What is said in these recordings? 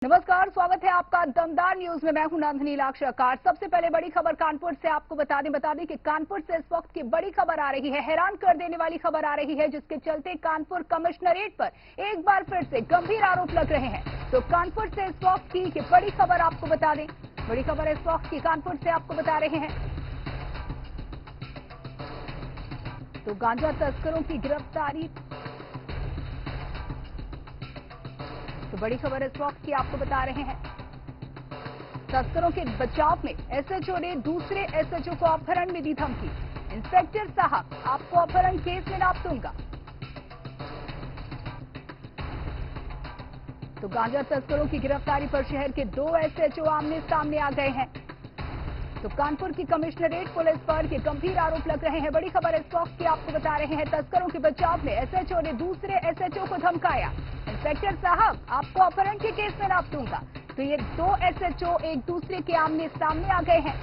नमस्कार, स्वागत है आपका दमदार न्यूज में। मैं हूं नंदनी लाक्षाकार। सबसे पहले बड़ी खबर कानपुर से आपको बता दें कि कानपुर से इस वक्त की बड़ी खबर आ रही है, हैरान कर देने वाली खबर आ रही है, जिसके चलते कानपुर कमिश्नरेट पर एक बार फिर से गंभीर आरोप लग रहे हैं। तो कानपुर से इस वक्त की बड़ी खबर आपको बता दें, बड़ी खबर इस वक्त की कानपुर से आपको बता रहे हैं। तो गांजा तस्करों की गिरफ्तारी, तो बड़ी खबर इस वक्त की आपको बता रहे हैं। तस्करों के बचाव में एसएचओ ने दूसरे एसएचओ को अपहरण में दी धमकी। इंस्पेक्टर साहब, आपको अपहरण केस में नाप दूंगा। तो गांजा तस्करों की गिरफ्तारी पर शहर के 2 एसएचओ आमने सामने आ गए हैं। तो कानपुर की कमिश्नरेट पुलिस पर ये गंभीर आरोप लग रहे हैं। बड़ी खबर इस वक्त की आपको बता रहे हैं। तस्करों के बचाव में एसएचओ ने दूसरे एसएचओ को धमकाया। इंस्पेक्टर साहब, आपको अपहरण के केस में नाप दूंगा। तो ये 2 एसएचओ एक दूसरे के आमने सामने आ गए हैं।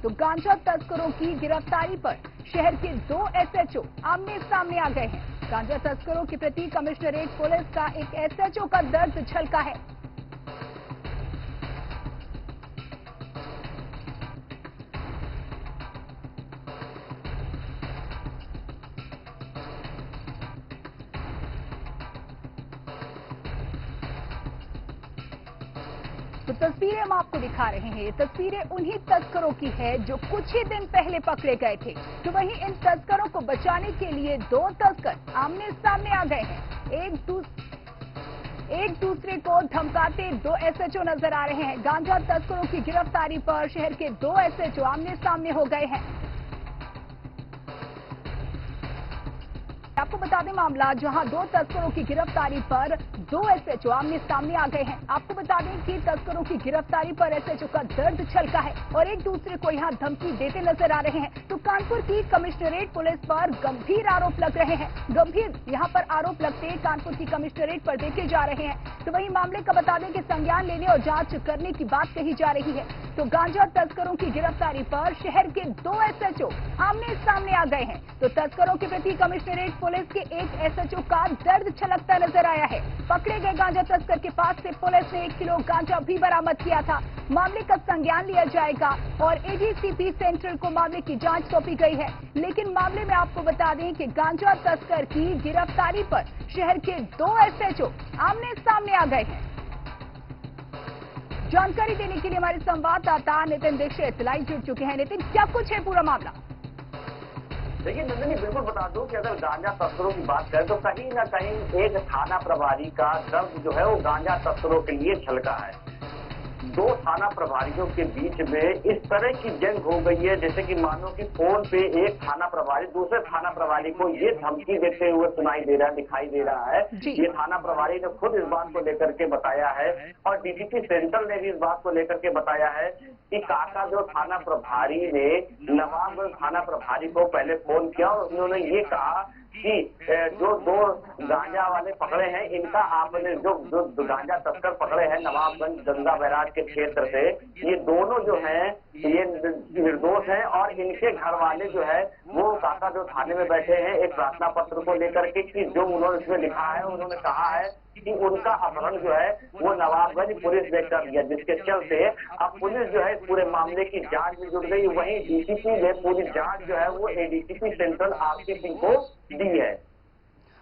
तो गांजा तस्करों की गिरफ्तारी पर शहर के 2 एसएचओ आमने सामने आ गए हैं। गांजा तस्करों के प्रति कमिश्नरेट पुलिस का एक एसएचओ का दर्द छलका है। तो तस्वीरें हम आपको दिखा रहे हैं। ये तस्वीरें उन्हीं तस्करों की है जो कुछ ही दिन पहले पकड़े गए थे। तो वहीं इन तस्करों को बचाने के लिए 2 तस्कर आमने सामने आ गए हैं। एक दूसरे को धमकाते 2 एसएचओ नजर आ रहे हैं। गांजा तस्करों की गिरफ्तारी पर शहर के 2 एसएचओ आमने सामने हो गए हैं। आपको बता दें मामला जहां 2 तस्करों की गिरफ्तारी पर 2 एसएचओ आमने सामने आ गए हैं। आपको बता दें कि तस्करों की गिरफ्तारी पर एसएचओ का दर्द छलका है और एक दूसरे को यहां धमकी देते नजर आ रहे हैं। तो कानपुर की कमिश्नरेट पुलिस पर गंभीर आरोप लग रहे हैं। गंभीर यहां पर आरोप लगते कानपुर की कमिश्नरेट पर देखे जा रहे हैं। तो वहीं मामले का बता दें कि संज्ञान लेने और जांच करने की बात कही जा रही है। तो गांजा तस्करों की गिरफ्तारी पर शहर के 2 एसएचओ आमने सामने आ गए हैं। तो तस्करों के प्रति कमिश्नरेट पुलिस के एक एसएचओ का दर्द छलकता नजर आया है। पकड़े गए गांजा तस्कर के पास से पुलिस ने 1 किलो गांजा भी बरामद किया था। मामले का संज्ञान लिया जाएगा और एडीसीपी सेंट्रल को मामले की जांच सौंपी गई है। लेकिन मामले में आपको बता दें कि गांजा तस्कर की गिरफ्तारी पर शहर के 2 एसएचओ आमने सामने आ गए हैं। जानकारी देने के लिए हमारे संवाददाता नितिन दीक्षित लाइव जुड़ चुके हैं। नितिन, क्या कुछ है पूरा मामला? देखिए नंदिनी, बिल्कुल बता दूं कि अगर गांजा तस्करों की बात करें तो कहीं ना कहीं एक थाना प्रभारी का दर्द जो है वो गांजा तस्करों के लिए छलका है। 2 थाना प्रभारियों के बीच में इस तरह की जंग हो गई है जैसे कि मानो कि फोन पे एक थाना प्रभारी दूसरे थाना प्रभारी को ये धमकी देते हुए दिखाई दे रहा है। ये थाना प्रभारी ने खुद इस बात को लेकर के बताया है और डीसीपी सेंट्रल ने भी इस बात को लेकर के बताया है कि काका जो थाना प्रभारी ने नवाबगंज थाना प्रभारी को पहले फोन किया और उन्होंने ये कहा कि जो 2 गांजा वाले पकड़े हैं, इनका आपने जो गांजा तस्कर पकड़े हैं नवाबगंज गंगा बैराज के क्षेत्र से, ये दोनों जो हैं ये निर्दोष हैं और इनके घर वाले जो है वो काका जो थाने में बैठे हैं एक प्रार्थना पत्र को लेकर के कि जो उन्होंने इसमें लिखा है, उन्होंने कहा है कि उनका अपहरण जो है वो नवाबगंज पुलिस ने कर दिया, जिसके चलते अब पुलिस जो है इस पूरे मामले की जांच में जुट गई। वहीं डीसीपी ने पूरी जांच जो है वो एडीसीपी सेंट्रल आरपी सिंह को दी है।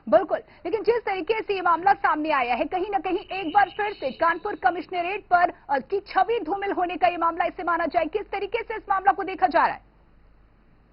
बिल्कुल, लेकिन जिस तरीके से ये मामला सामने आया है, कहीं ना कहीं एक बार फिर से कानपुर कमिश्नरेट पर की छवि धूमिल होने का ये मामला इसे माना जाए। किस तरीके से इस मामला को देखा जा रहा है?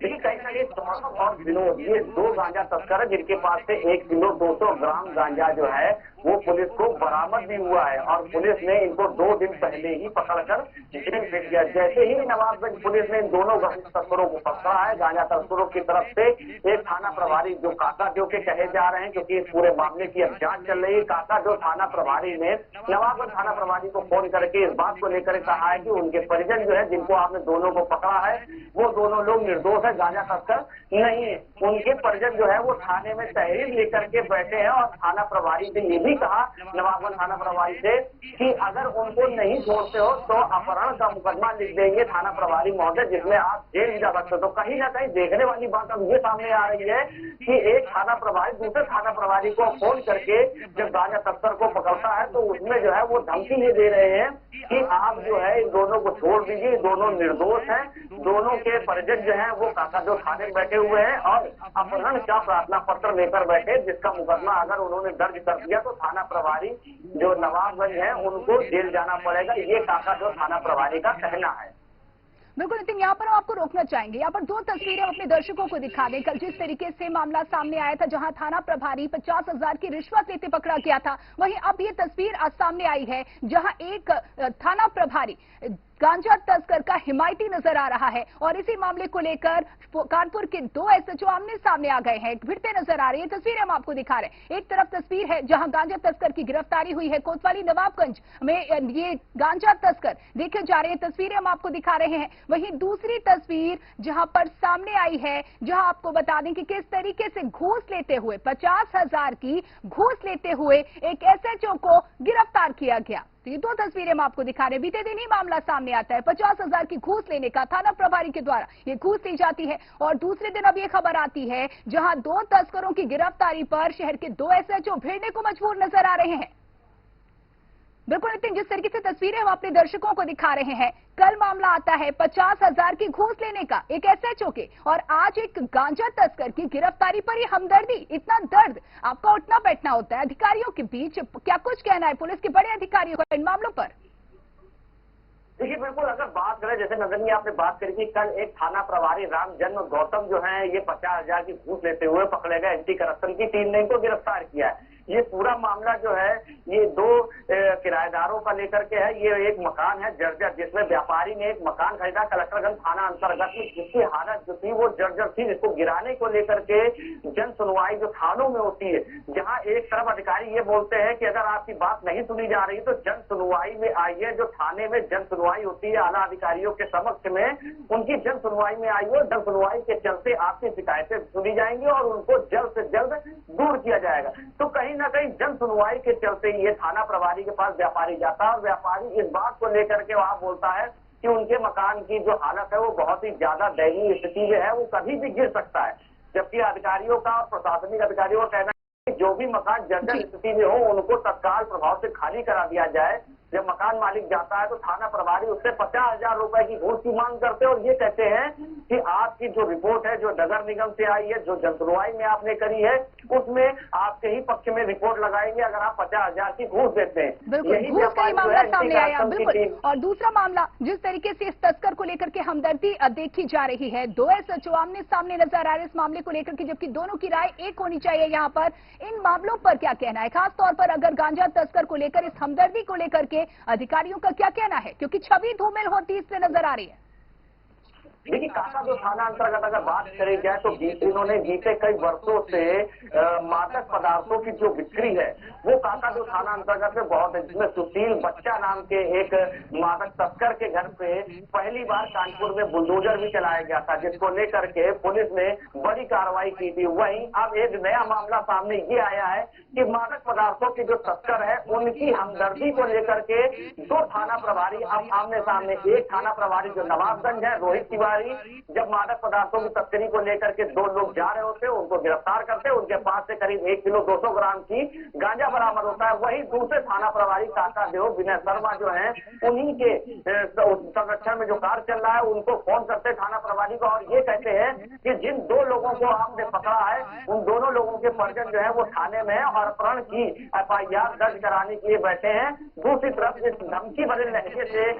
देखिए कहीं ना कहीं सौरभ और विनोद ये 2 गांजा तस्कर है जिनके पास से 1 किलो 200 ग्राम गांजा जो है वो पुलिस को बरामद भी हुआ है और पुलिस ने इनको 2 दिन पहले ही पकड़कर जेल भेज दिया। जैसे ही नवाबगंज पुलिस ने इन दोनों गांजा तस्करों को पकड़ा है, गांजा तस्करों की तरफ से एक थाना प्रभारी जो काका जो के कहे जा रहे हैं, क्योंकि इस पूरे मामले की अब जांच चल रही है, काका जो थाना प्रभारी ने नवाबगंज थाना प्रभारी को फोन करके इस बात को लेकर कहा है कि उनके परिजन जो है जिनको आपने दोनों को पकड़ा है वो दोनों लोग निर्दोष है, है गांजा तस्कर नहीं है। उनके परिजन जो है वो थाने में तहरीर लेकर के बैठे हैं और थाना प्रभारी से ये भी कहा, नवाबगंज थाना प्रभारी से, कि अगर उनको नहीं छोड़ते हो तो अपहरण का मुकदमा लिख देंगे थाना प्रभारी महोदय, जिसमें आप जेल भी जा सकते हो। तो कहीं ना कहीं देखने वाली बात अब ये सामने आ रही है कि एक थाना प्रभारी दूसरे थाना प्रभारी को फोन करके जब गांजा तस्कर को पकड़ता है तो उसमें जो है वो धमकी ये दे रहे हैं कि आप जो है इन दोनों को छोड़ दीजिए, दोनों निर्दोष हैं। दोनों के परिजन जो है वो काका जो थाने में बैठे हुए हैं और अपहरण का प्रार्थना पत्र लेकर बैठे, जिसका मुकदमा अगर उन्होंने दर्ज कर दिया तो थाना प्रभारी जो नवाबगंज है उनको जेल जाना पड़ेगा। ये काका जो थाना प्रभारी का कहना है। बिल्कुल नितिन, यहाँ पर हम आपको रोकना चाहेंगे। यहाँ पर दो तस्वीरें अपने दर्शकों को दिखा दें। कल जिस तरीके से मामला सामने आया था, जहां थाना प्रभारी 50,000 की रिश्वत लेते पकड़ा गया था, वहीं अब ये तस्वीर आज सामने आई है जहां एक थाना प्रभारी गांजा तस्कर का हिमायती नजर आ रहा है। और इसी मामले को लेकर कानपुर के दो एसएचओ आमने सामने आ गए हैं, भिड़ते नजर आ रही है। तस्वीरें हम आपको दिखा रहे हैं। एक तरफ तस्वीर है जहां गांजा तस्कर की गिरफ्तारी हुई है, कोतवाली नवाबगंज में ये गांजा तस्कर देखे जा रहे हैं। तस्वीरें हम आपको दिखा रहे हैं। वहीं दूसरी तस्वीर जहां पर सामने आई है, जहां आपको बता दें कि किस तरीके से घूस लेते हुए 50,000 की घूस लेते हुए एक एसएचओ को गिरफ्तार किया गया। तो ये दो तस्वीरें हम आपको दिखा रहे हैं। बीते दिन ही मामला सामने आता है, 50,000 की घूस लेने का थाना प्रभारी के द्वारा ये घूस ली जाती है। और दूसरे दिन अब ये खबर आती है जहां दो तस्करों की गिरफ्तारी पर शहर के दो एसएचओ भिड़ने को मजबूर नजर आ रहे हैं। बिल्कुल नितिन, जिस तरीके से तस्वीरें हम अपने दर्शकों को दिखा रहे हैं, कल मामला आता है 50,000 की घूस लेने का एक एसएचओ के, और आज एक गांजा तस्कर की गिरफ्तारी पर ये हमदर्दी, इतना दर्द आपका उठना बैठना होता है। अधिकारियों के बीच क्या कुछ कहना है पुलिस के बड़े अधिकारियों का इन मामलों पर? देखिए, बिल्कुल अगर बात करें, जैसे नंदनी आपने बात करी कि कल एक थाना प्रभारी राम जन्म गौतम जो है ये 50,000 की घूस लेते हुए पकड़े गए। एंटी करप्शन की टीम ने इनको गिरफ्तार किया है। ये पूरा मामला जो है ये दो किराएदारों का लेकर के है। ये एक मकान है जर्जर, जिसमें व्यापारी ने एक मकान खरीदा कलेक्टरगंज थाना अंतर्गत में, जिसकी हालत जो थी वो जर्जर थी, जिसको गिराने को लेकर के जन सुनवाई जो थानों में होती है, जहां एक तरफ अधिकारी ये बोलते हैं कि अगर आपकी बात नहीं सुनी जा रही तो जन सुनवाई में आइए। जो थाने में जन सुनवाई होती है आला अधिकारियों के समक्ष में, उनकी जन सुनवाई में आइए। जन सुनवाई के चलते आपकी शिकायतें सुनी जाएंगी और उनको जल्द से जल्द दूर किया जाएगा। तो कहीं ना कहीं जन सुनवाई के चलते ये थाना प्रभारी के पास व्यापारी जाता है और व्यापारी इस बात को लेकर के वहां बोलता है कि उनके मकान की जो हालत है वो बहुत ही ज्यादा दयनीय स्थिति में है, वो कभी भी गिर सकता है। जबकि अधिकारियों का और प्रशासनिक अधिकारियों का कहना है कि जो भी मकान जर्जर स्थिति में हो उनको तत्काल प्रभाव से खाली करा दिया जाए। जब मकान मालिक जाता है तो थाना प्रभारी उससे 50,000 रुपए की घूस की मांग करते हैं और ये कहते हैं कि आपकी जो रिपोर्ट है जो नगर निगम से आई है, जो जन सुनवाई में आपने करी है, उसमें आपके ही पक्ष में रिपोर्ट लगाएंगे अगर आप 50,000 की घूस देते हैं। बिल्कुल, घूस का ही मामला सामने आया। बिल्कुल, और दूसरा मामला जिस तरीके से इस तस्कर को लेकर के हमदर्दी देखी जा रही है, दो एसएचओ आमने सामने नजर आ रहे इस मामले को लेकर के, जबकि दोनों की राय एक होनी चाहिए। यहाँ पर इन मामलों पर क्या कहना है, खासतौर पर अगर गांजा तस्कर को लेकर इस हमदर्दी को लेकर के अधिकारियों का क्या कहना है, क्योंकि छवि धूमिल होती इससे नजर आ रही है? देखिए, काका जो थाना अंतर्गत अगर बात करी जाए तो इन्होंने बीते कई वर्षों से मादक पदार्थों की जो बिक्री है वो काका जो थाना अंतर्गत में बहुत है, जिसमें सुशील बच्चा नाम के एक मादक तस्कर के घर पे पहली बार कानपुर में बुलडोजर भी चलाया गया था, जिसको लेकर के पुलिस ने बड़ी कार्रवाई की थी। वहीं अब एक नया मामला सामने ये आया है कि मादक पदार्थों के जो तस्कर है उनकी हमदर्दी को लेकर के दो थाना प्रभारी अब आमने सामने। एक थाना प्रभारी जो नवाबगंज है रोहित तिवारी, जब मादक पदार्थों की तस्करी को लेकर के दो लोग जा रहे होते उनको गिरफ्तार करते, उनके पास से करीब 1 किलो 200 ग्राम की गांजा बरामद होता है। वहीं दूसरे थाना प्रभारी काका देव विनय शर्मा जो है उन्हीं के संरक्षण में जो कार्य चल रहा है उनको फोन करते थाना प्रभारी को और ये कहते हैं कि जिन दो लोगों को आपने पकड़ा है उन दोनों लोगों के परिजन जो है वो थाने में है और अपहरण की FIR दर्ज कराने के लिए बैठे हैं। दूसरी तरफ इस धमकी भरे लहजे से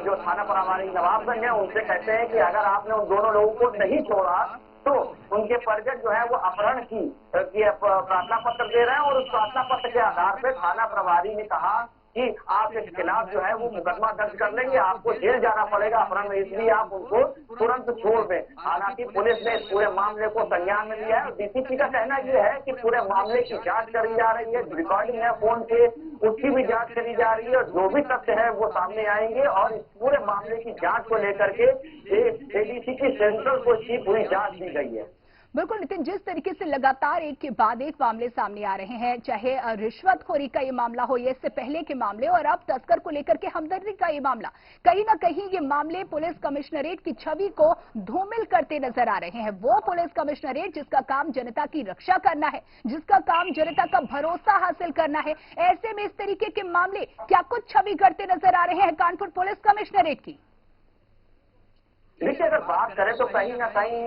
जो थाना प्रभारी नवाबगंज है उनसे कहते हैं कि अगर आपने उन दोनों लोगों को नहीं छोड़ा तो उनके परिजन जो है वो अपहरण की प्रार्थना पत्र दे रहे हैं। और उस प्रार्थना पत्र के आधार पर थाना प्रभारी ने कहा कि आपके खिलाफ जो है वो मुकदमा दर्ज कर लेंगे, आपको जेल जाना पड़ेगा अपराध में, इसलिए आप उनको तुरंत छोड़ दें। हालांकि पुलिस ने इस पूरे मामले को संज्ञान में लिया है और डीसीपी का कहना यह है कि पूरे मामले की जांच करी जा रही है, रिकॉर्डिंग है फोन के, उसकी भी जांच करी जा रही है और जो भी तथ्य है वो सामने आएंगे और इस पूरे मामले की जांच को लेकर के एडीसीपी सेंट्रल को इसकी पूरी जांच दी गई है। बिल्कुल नितिन, जिस तरीके से लगातार एक के बाद एक मामले सामने आ रहे हैं, चाहे रिश्वतखोरी का ये मामला हो या इससे पहले के मामले और अब तस्कर को लेकर के हमदर्दी का ये मामला, कहीं ना कहीं ये मामले पुलिस कमिश्नरेट की छवि को धूमिल करते नजर आ रहे हैं। वो पुलिस कमिश्नरेट जिसका काम जनता की रक्षा करना है, जिसका काम जनता का भरोसा हासिल करना है, ऐसे में इस तरीके के मामले क्या कुछ छवि करते नजर आ रहे हैं कानपुर पुलिस कमिश्नरेट की? देखिए, अगर बात करें तो कहीं ना कहीं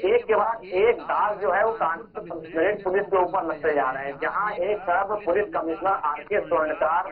एक के बाद एक दाग जो है वो कानपुर कमिश्नरेट पुलिस के ऊपर लगते जा रहे हैं। जहां एक तरफ पुलिस कमिश्नर आरके स्वर्णकार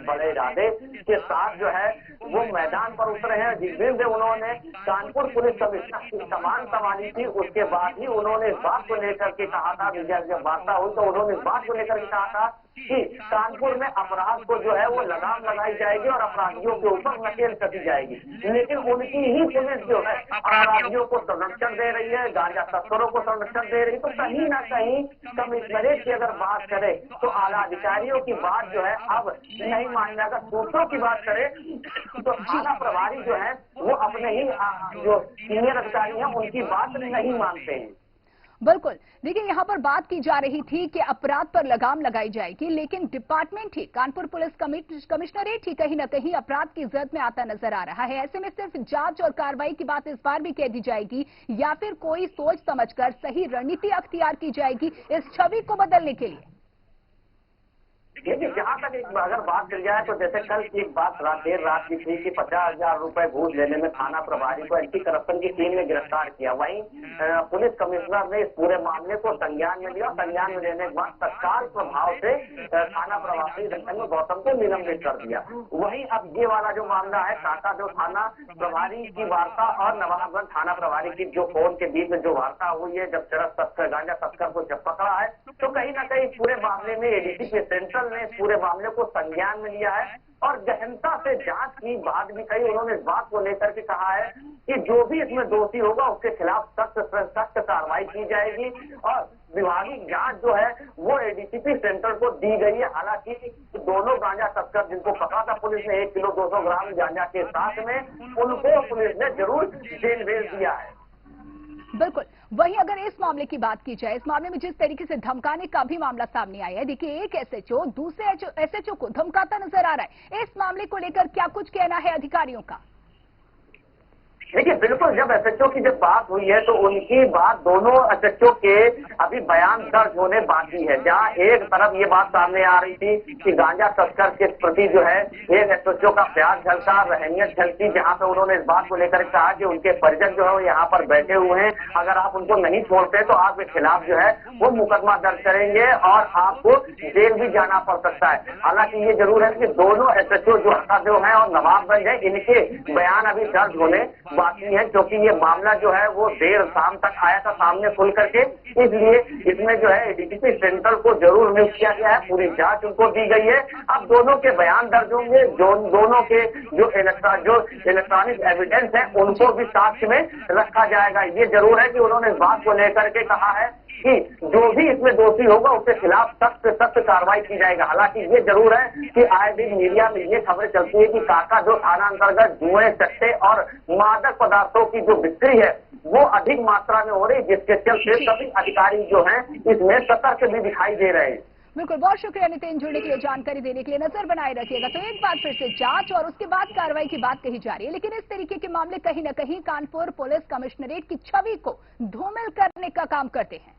बड़े इरादे के साथ जो है वो मैदान पर उतरे हैं, जिस दिन से उन्होंने कानपुर पुलिस कमिश्नर की कमान संभाली थी उसके बाद ही उन्होंने इस बात को लेकर के कहा था, जब वार्ता हुई तो उन्होंने इस बात को लेकर के कहा था कि कानपुर में अपराध को जो है वो लगाम लगाई जाएगी और अपराधियों के ऊपर नकेल कसी जाएगी। लेकिन उनकी ही पुलिस जो है अपराधियों को संरक्षण दे रही है, गांजा तस्करों को संरक्षण दे रही है। तो कहीं ना कहीं कमिश्नरेट की अगर बात करें तो आला अधिकारियों की बात जो है अब नहीं मानने, अगर सूत्रों की बात करें तो थाना प्रभारी जो है वो अपने ही जो सीनियर अधिकारी हैं उनकी बात नहीं मानते हैं। बिल्कुल, देखिए यहाँ पर बात की जा रही थी कि अपराध पर लगाम लगाई जाएगी, लेकिन डिपार्टमेंट ही कानपुर पुलिस कमिश्नरेट ही कहीं ना कहीं अपराध की जद में आता नजर आ रहा है। ऐसे में सिर्फ जांच और कार्रवाई की बात इस बार भी कह दी जाएगी या फिर कोई सोच समझकर सही रणनीति अख्तियार की जाएगी इस छवि को बदलने के लिए? देखिए, जहाँ तक एक अगर बात की जाए तो जैसे कल की एक बात देर रात की थी कि 50,000 रुपए घूस लेने में थाना प्रभारी को एंटी करप्शन की टीम ने गिरफ्तार किया। वहीं पुलिस कमिश्नर ने इस पूरे मामले को संज्ञान में लिया। संज्ञान में लेने के बाद तत्काल प्रभाव से थाना प्रभारी गौतम को निलंबित कर दिया। वहीं अब ये वाला जो मामला है, काका जो थाना प्रभारी की वार्ता और नवाबगंज थाना प्रभारी की जो फोन के बीच में जो वार्ता हुई है, जब चरस तस्कर गांजा तस्कर को जब पकड़ा है तो कहीं ना कहीं पूरे मामले में एडीसीपी सेंट्रल ने इस पूरे मामले को संज्ञान में लिया है और गहनता से जांच की बात भी कही। उन्होंने इस बात को लेकर के कहा है कि जो भी इसमें दोषी होगा उसके खिलाफ सख्त कार्रवाई की जाएगी और विभागीय जांच जो है वो एडीसीपी सेंट्रल को दी गई है। हालांकि दोनों गांजा तस्कर जिनको पकड़ा था पुलिस ने 1 किलो 200 ग्राम गांजा के साथ में, उनको पुलिस ने जरूर जेल भेज दिया है। बिल्कुल, वहीं अगर इस मामले की बात की जाए, इस मामले में जिस तरीके से धमकाने का भी मामला सामने आया है, देखिए एक एसएचओ दूसरे एसएचओ को धमकाता नजर आ रहा है। इस मामले को लेकर क्या कुछ कहना है अधिकारियों का? देखिए, बिल्कुल, जब एसएचओ की जब बात हुई है तो उनकी बात दोनों एसएचओ के अभी बयान दर्ज होने बाकी है। जहां एक तरफ ये बात सामने आ रही थी कि गांजा तस्कर के प्रति जो है एक एसएचओ का प्यार झलका, रहनियत झलकी, जहां पे उन्होंने इस बात को लेकर कहा कि उनके परिजन जो है वो यहाँ पर बैठे हुए हैं, अगर आप उनको नहीं छोड़ते तो आपके खिलाफ जो है वो मुकदमा दर्ज करेंगे और आपको जेल भी जाना पड़ सकता है। हालांकि ये जरूर है कि दोनों एसएचओ जो हत्यादेव है और नवाबगंज है, इनके बयान अभी दर्ज होने बाकी है, क्योंकि ये मामला जो है वो देर शाम तक आया था सामने खुल करके, इसलिए इसमें जो है एडीसीपी सेंट्रल को जरूर नियुक्त किया गया है, पूरी जांच उनको दी गई है। अब दोनों के बयान दर्ज होंगे, दोनों के जो इलेक्ट्रॉनिक एविडेंस है उनको भी साक्ष्य में रखा जाएगा। ये जरूर है कि उन्होंने इस बात को लेकर के कहा है कि जो भी इसमें दोषी होगा उसके खिलाफ सख्त कार्रवाई की जाएगा। हालांकि ये जरूर है कि आए दिन मीडिया में ये खबरें चलती है कि काका जो थाना अंतर्गत जुए, सट्टे और मादक पदार्थों की जो बिक्री है वो अधिक मात्रा में हो रही, जिसके चलते सभी अधिकारी जो हैं इसमें सतर्क भी दिखाई दे रहे हैं। बिल्कुल, बहुत शुक्रिया नितिन, जुड़ने के लिए, जानकारी देने के लिए। नजर बनाए रखिएगा। तो एक बार फिर से जांच और उसके बाद कार्रवाई की बात कही जा रही है, लेकिन इस तरीके के मामले कहीं ना कहीं कानपुर पुलिस कमिश्नरेट की छवि को धूमिल करने का काम करते हैं।